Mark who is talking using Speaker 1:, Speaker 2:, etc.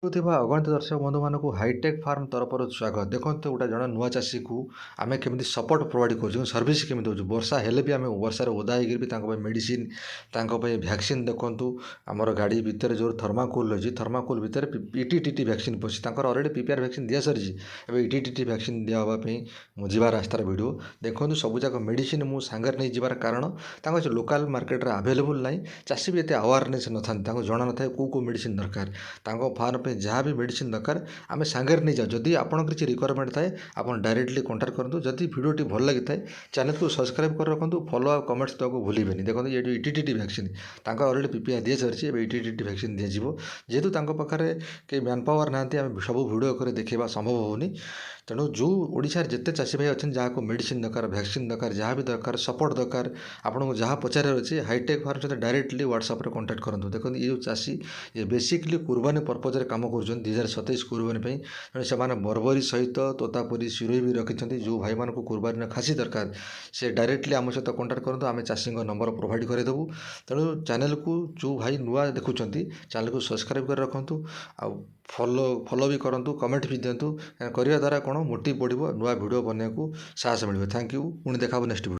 Speaker 1: ଥିବା ଅଗଣିତ ଦର୍ଶକ ବନ୍ଧୁମାନଙ୍କୁ ହାଇଟେକ୍ ଫାର୍ମ ତରଫରୁ ସ୍ୱାଗତ। ଦେଖନ୍ତୁ ଗୋଟେ ଜଣେ ନୂଆ ଚାଷୀକୁ ଆମେ କେମିତି ସପୋର୍ଟ ପ୍ରୋଭାଇଡ଼ କରୁଛୁ, ସର୍ଭିସ୍ କେମିତି ଦେଉଛୁ। ବର୍ଷା ହେଲେ ବି ଆମେ ବର୍ଷାରେ ଓଦା ହେଇକିରି ବି ତାଙ୍କ ପାଇଁ ମେଡ଼ିସିନ୍, ତାଙ୍କ ପାଇଁ ଭ୍ୟାକ୍ସିନ୍। ଦେଖନ୍ତୁ ଆମର ଗାଡ଼ି ଭିତରେ ଯେଉଁ ଥର୍ମାକୋଲ୍ ଅଛି, ଥର୍ମାକୋଲ୍ ଭିତରେ ଇଟିଟିଟି ଭ୍ୟାକ୍ସିନ୍ ପଶିଛି। ତାଙ୍କର ଅଲରେଡ଼ି ପିପିଆର୍ ଭ୍ୟାକ୍ସିନ୍ ଦିଆସରିଛି, ଏବେ ଇଟିଟିଟି ଭ୍ୟାକ୍ସିନ୍ ଦିଆ ହେବା ପାଇଁ ମୁଁ ଯିବା ରାସ୍ତାର ଭିଡ଼ିଓ ଦେଖନ୍ତୁ। ସବୁଯାକ ମେଡ଼ିସିନ୍ ମୁଁ ସାଙ୍ଗରେ ନେଇ ଯିବାର କାରଣ ତାଙ୍କ ଲୋକାଲ୍ ମାର୍କେଟରେ ଆଭେଲେବୁଲ୍ ନାହିଁ। ଚାଷୀ ବି ଏତେ ଆୱାରନେସ୍ ନଥାନ୍ତି, ତାଙ୍କୁ ଜଣା ନଥାଏ କେଉଁ ମେଡ଼ିସିନ୍ ଦରକାର। ତାଙ୍କ ଫାର୍ମ ପାଇଁ ଯାହା ବି ମେଡ଼ିସିନ୍ ଦରକାର ଆମେ ସାଙ୍ଗରେ ନେଇଯାଉ। ଯଦି ଆପଣଙ୍କର କିଛି ରିକ୍ୱାରମେଣ୍ଟ ଥାଏ ଆପଣ ଡାଇରେକ୍ଟଲି କଣ୍ଟାକ୍ଟ କରନ୍ତୁ। ଯଦି ଭିଡ଼ିଓଟି ଭଲ ଲାଗିଥାଏ ଚ୍ୟାନେଲକୁ ସବସ୍କ୍ରାଇବ୍ କରି ରଖନ୍ତୁ, ଫଲୋ ଆଉ କମେଣ୍ଟସ୍ ଦେବାକୁ ଭୁଲିବେନି। ଦେଖନ୍ତୁ ଏଇଠି ଇଟିଟିଟି ଭ୍ୟାକ୍ସିନ୍ ତାଙ୍କ ଅଲରେଡ଼ି ପିପିଆର୍ ଦିଆସରିଛି, ଏବେ ଇଟିଟିଟି ଭ୍ୟାକ୍ସିନ୍ ଦିଆଯିବ। ଯେହେତୁ ତାଙ୍କ ପାଖରେ କେହି ମ୍ୟାନ୍ ପାୱାର ନାହାନ୍ତି, ଆମେ ସବୁ ଭିଡ଼ିଓ କରି ଦେଖାଇବା ସମ୍ଭବ ହେଉନି। ତେଣୁ ଯେଉଁ ଓଡ଼ିଶାରେ ଯେତେ ଚାଷୀ ଭାଇ ଅଛନ୍ତି ଯାହାକୁ ମେଡ଼ିସିନ୍ ଦରକାର, ଭ୍ୟାକ୍ସିନ୍ ଦରକାର, ଯାହା ବି ଦରକାର, ସପୋର୍ଟ ଦରକାର, ଆପଣଙ୍କୁ ଯାହା ପଚାରିବାର ଅଛି ହାଇଟେକ୍ ଫାର୍ମ ସହିତ ଡାଇରେକ୍ଟଲି ହ୍ୱାଟ୍ସଆପ୍ରେ କଣ୍ଟାକ୍ଟ କରନ୍ତୁ। ଦେଖନ୍ତୁ ଏ ଯେଉଁ ଚାଷୀ ଏ ବେସିକଲି କୁର୍ବାନୀ ପର୍ପଜରେ କାମ କରୁଛନ୍ତି 2027 କୁର୍ବାନୀ ପାଇଁ। ତେଣୁ ସେମାନେ ବରବରୀ ସହିତ ତୋତାପୁରୀ ସିରୋଇ ବି ରଖିଛନ୍ତି। ଯେଉଁ ଭାଇମାନଙ୍କୁ କୁର୍ବାନୀର ଖାସି ଦରକାର ସେ ଡାଇରେକ୍ଟଲି ଆମ ସହିତ କଣ୍ଟାକ୍ଟ କରନ୍ତୁ, ଆମେ ଚାଷୀଙ୍କ ନମ୍ବର ପ୍ରୋଭାଇଡ଼ କରିଦେବୁ। ତେଣୁ ଚ୍ୟାନେଲକୁ ଯେଉଁ ଭାଇ ନୂଆ ଦେଖୁଛନ୍ତି ଚ୍ୟାନେଲକୁ ସବସ୍କ୍ରାଇବ୍ କରି ରଖନ୍ତୁ, ଆଉ ଫଲୋ ବି କରନ୍ତୁ, କମେଣ୍ଟ ବି ଦିଅନ୍ତୁ। କରିବା ଦ୍ୱାରା କ'ଣ ମୋଟିଭ୍ ବଢ଼ିବ, ନୂଆ ଭିଡ଼ିଓ ବନେଇବାକୁ ସାହସ ମିଳିବ। Thank you. ପୁଣି ଦେଖା ହେବ ନେକ୍ସଟ ଭିଡ଼ିଓ।